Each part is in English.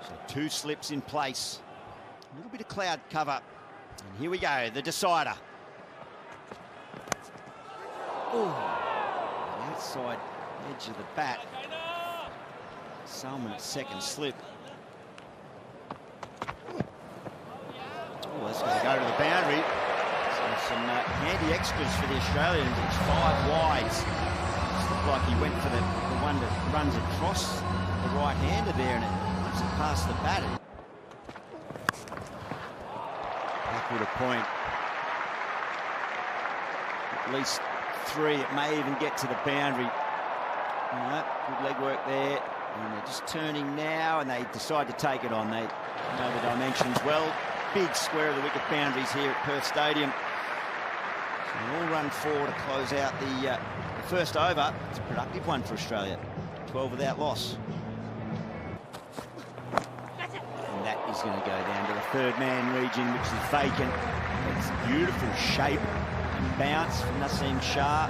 So 2 slips in place. A little bit of cloud cover. And here we go, the decider. Oh, outside edge of the bat. Salmon's second slip. Oh, that's going to go to the boundary. So some handy extras for the Australians. It's 5 wides. It's looked like he went for the one that runs across the right-hander there, and it runs it past the bat. Backward a point. At least 3. It may even get to the boundary. Good leg work there. And they're just turning now, and they decide to take it on. They know the dimensions well. Big square of the wicket boundaries here at Perth Stadium. So an all-run 4 to close out the first over. It's a productive one for Australia. 12 without loss. And that is going to go down to the third man region, which is vacant. It's a beautiful shape and bounce from Naseem Shah.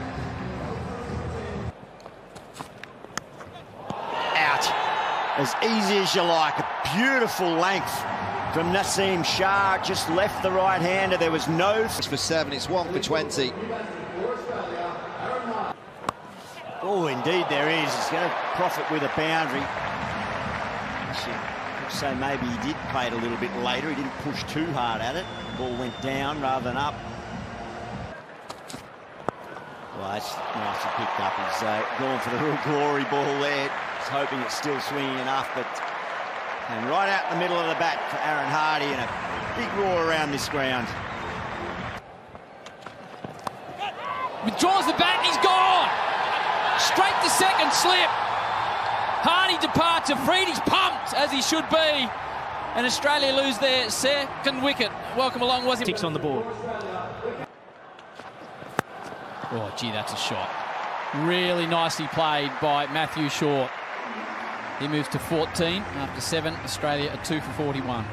As easy as you like. A beautiful length from Naseem Shah. Just left the right-hander. There was no... It's for 7. It's 1 for 20. Oh, indeed there is. He's going to profit with a boundary. I should say maybe he did play it a little bit later. He didn't push too hard at it. The ball went down rather than up. Well, that's nicely picked up. He's gone for the real glory ball there. He's hoping it's still swinging enough, but and right out in the middle of the bat for Aaron Hardie, and a big roar around this ground. Withdraws the bat and he's gone. Straight to second slip. Hardie departs. Afridi's pumped, as he should be. And Australia lose their second wicket. Welcome along, was it? 6 on the board. Oh, gee, that's a shot. Really nicely played by Matthew Short. He moves to 14 after 7. Australia are 2 for 41.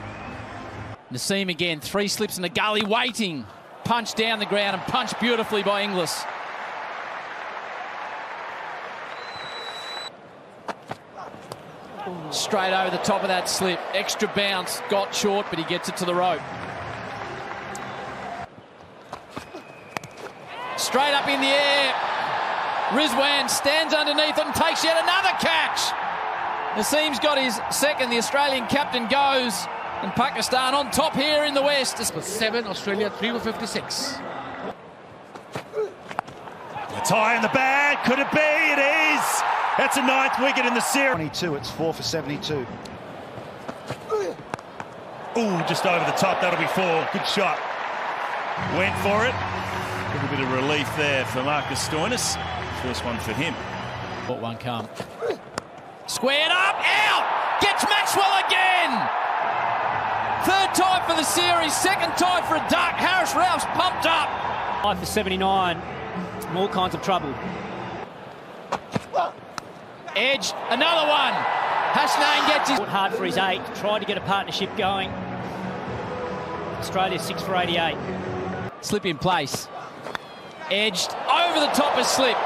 Naseem again, 3 slips in the gully, waiting. Punch down the ground and punch beautifully by Inglis. Straight over the top of that slip. Extra bounce, got short, but he gets it to the rope. Straight up in the air. Rizwan stands underneath it and takes yet another catch. Naseem's got his second. The Australian captain goes, and Pakistan on top here in the West. 7, Australia 3 for 56. A tie in the bag. Could it be? It is. That's a 9th wicket in the series. 22. It's 4 for 72. Ooh, just over the top. That'll be 4. Good shot. Went for it. A little bit of relief there for Marcus Stoinis. First one for him. What one come? Squared up, out! Gets Maxwell again! 3rd time for the series, 2nd time for a duck. Harris Ralph's pumped up. 5 for 79. In all kinds of trouble. Edge, another one. Hasnain gets his... Hard for his 8. Tried to get a partnership going. Australia 6 for 88. Slip in place. Edged over the top of slip.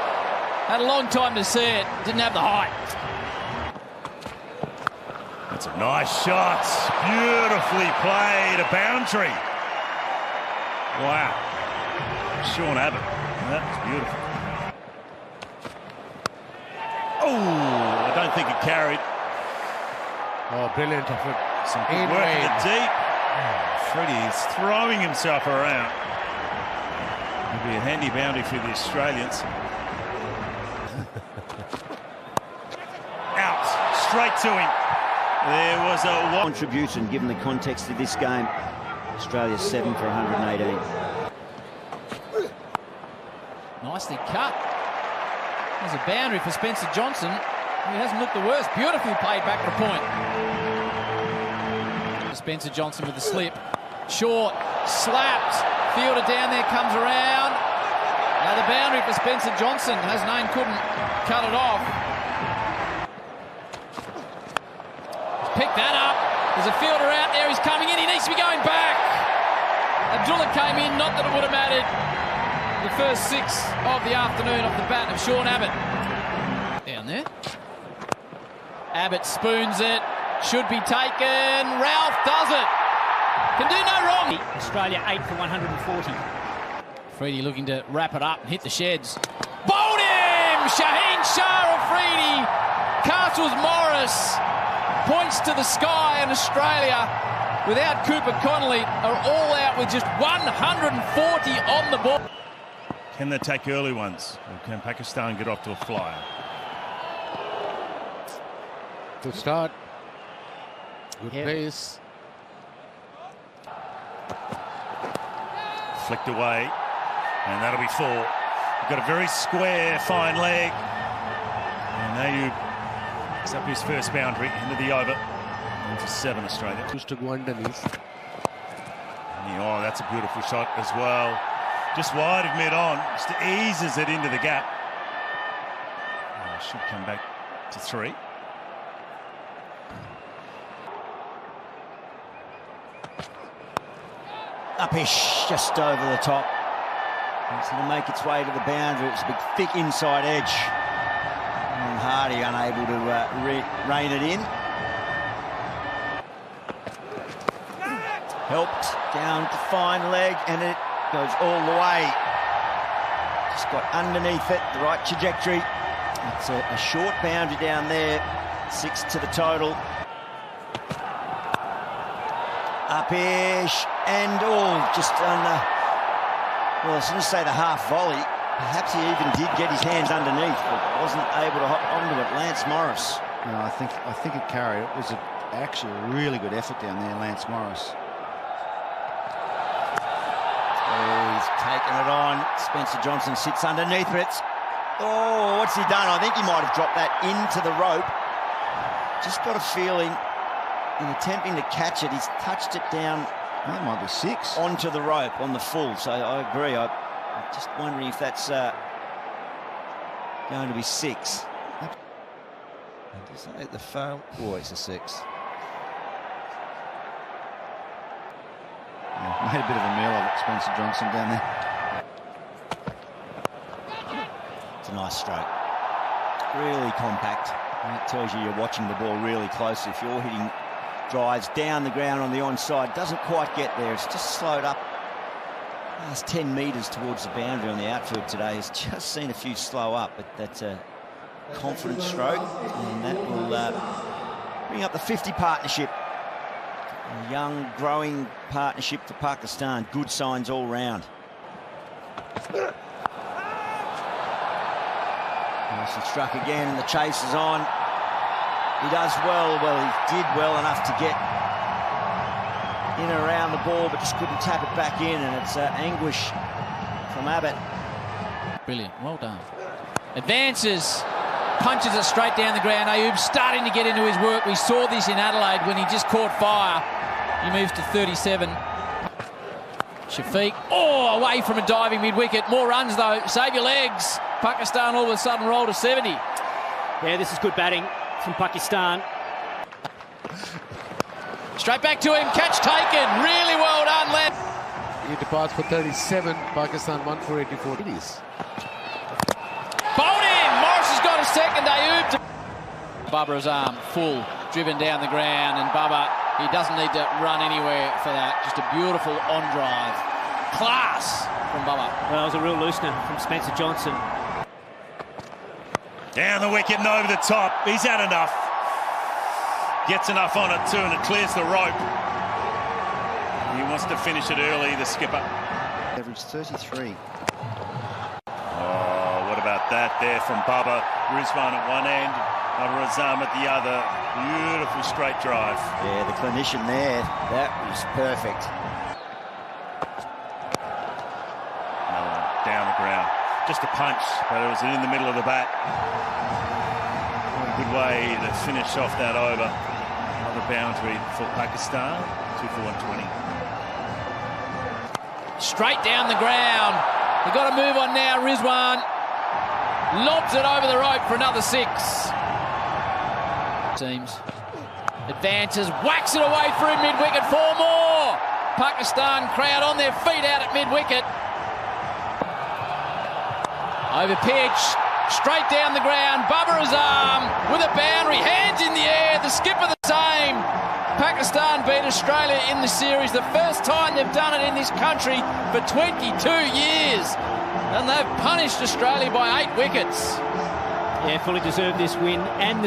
Had a long time to see it. Didn't have the height. That's a nice shot. Beautifully played. A boundary. Wow. Sean Abbott. That's beautiful. Oh, I don't think it carried. Oh, brilliant effort. Some good work in the deep. Freddie is throwing himself around. It'll be a handy boundary for the Australians. Out, straight to him. There was a contribution given the context of this game. Australia 7 for 118. Nicely cut. There's a boundary for Spencer Johnson. He hasn't looked the worst. Beautifully played back for a point. Spencer Johnson with the slip. Short, slapped. Fielder down there, comes around. Now the boundary for Spencer Johnson. Hasnain couldn't cut it off. Pick that up. There's a fielder out there. He's coming in. He needs to be going back. Abdullah came in. Not that it would have mattered. The first 6 of the afternoon off the bat of Sean Abbott. Down there. Abbott spoons it. should be taken. Ralph does it. Can do no wrong. Australia 8 for 140. Freedy looking to wrap it up and hit the sheds. Bowled him! Shaheen Shah Afridi. Castles Morris points to the sky, and Australia, without Cooper Connolly, are all out with just 140 on the ball. Can they take early ones? Or can Pakistan get off to a flyer? Good start. Good pace. Flicked away, and that'll be 4. You've got a very square, fine leg. And Ayub picks up his first boundary into the over. Into 7 Australia. Just to go underneath. Oh, that's a beautiful shot as well. Just wide of mid-on, just eases it into the gap. Oh, should come back to 3. Upish, just over the top. It's going to make its way to the boundary. It's a big, thick inside edge. And Hardy unable to rein it in. Helped down to fine leg, and it goes all the way. Just got underneath it, the right trajectory. It's a short boundary down there. 6 to the total. Upish, and just on the, well, I was going to say the half volley. Perhaps he even did get his hands underneath, but wasn't able to hop onto it. Lance Morris. No, I think it carried. It was actually a really good effort down there, Lance Morris. He's taken it on. Spencer Johnson sits underneath it. What's he done? I think he might have dropped that into the rope. Just got a feeling, in attempting to catch it, he's touched it down. That might be 6. Onto the rope on the full. So I agree. I'm just wondering if that's going to be 6. Is that the foul? Oh, it's a 6. Yeah, made a bit of a meal of it, Spencer Johnson down there. It's a nice stroke. Really compact. And it tells you you're watching the ball really closely. If you're hitting drives down the ground on the onside, doesn't quite get there. It's just slowed up. Last 10 metres towards the boundary on the outfield today. Has just seen a few slow up, but that's a confident stroke, and that will bring up the 50 partnership. A young, growing partnership for Pakistan. Good signs all round. Morrison struck again, and the chase is on. He does well. Well, he did well enough to get in and around the ball, but just couldn't tap it back in, and it's anguish from Abbott. Brilliant, well done. Advances, punches it straight down the ground. Ayub starting to get into his work. We saw this in Adelaide when he just caught fire. He moves to 37. Shafiq, away from a diving mid-wicket. More runs though, save your legs. Pakistan all of a sudden roll to 70. Yeah, this is good batting from Pakistan. Straight back to him, catch taken, really well done, lad. He departs for 37, Pakistan 1 for 84. It is. Bowled him, Morris has got a second, Ayub. Babar's arm full, driven down the ground, and Baba, he doesn't need to run anywhere for that. Just a beautiful on-drive. Class from Baba. Well, that was a real loosener from Spencer Johnson. Down the wicket and over the top. He's had enough. Gets enough on it too, and it clears the rope. He wants to finish it early, the skipper. Average 33. Oh, what about that there from Baba? Rizwan at one end, Babar Azam at the other. Beautiful straight drive. Yeah, the clinician there, that was perfect. Another one down the ground. Just a punch, but it was in the middle of the bat. What a good way to finish off that over. Another boundary for Pakistan, 2 for 120. Straight down the ground. They've got to move on now. Rizwan lobs it over the rope for another 6. Teams. Advances, whacks it away through mid-wicket. 4 more. Pakistan crowd on their feet out at mid-wicket. Over pitch, straight down the ground. Babar Azam with a boundary, hands in the air. The skipper the same. Pakistan beat Australia in the series. The first time they've done it in this country for 22 years. And they've punished Australia by 8 wickets. Yeah, fully deserved this win and the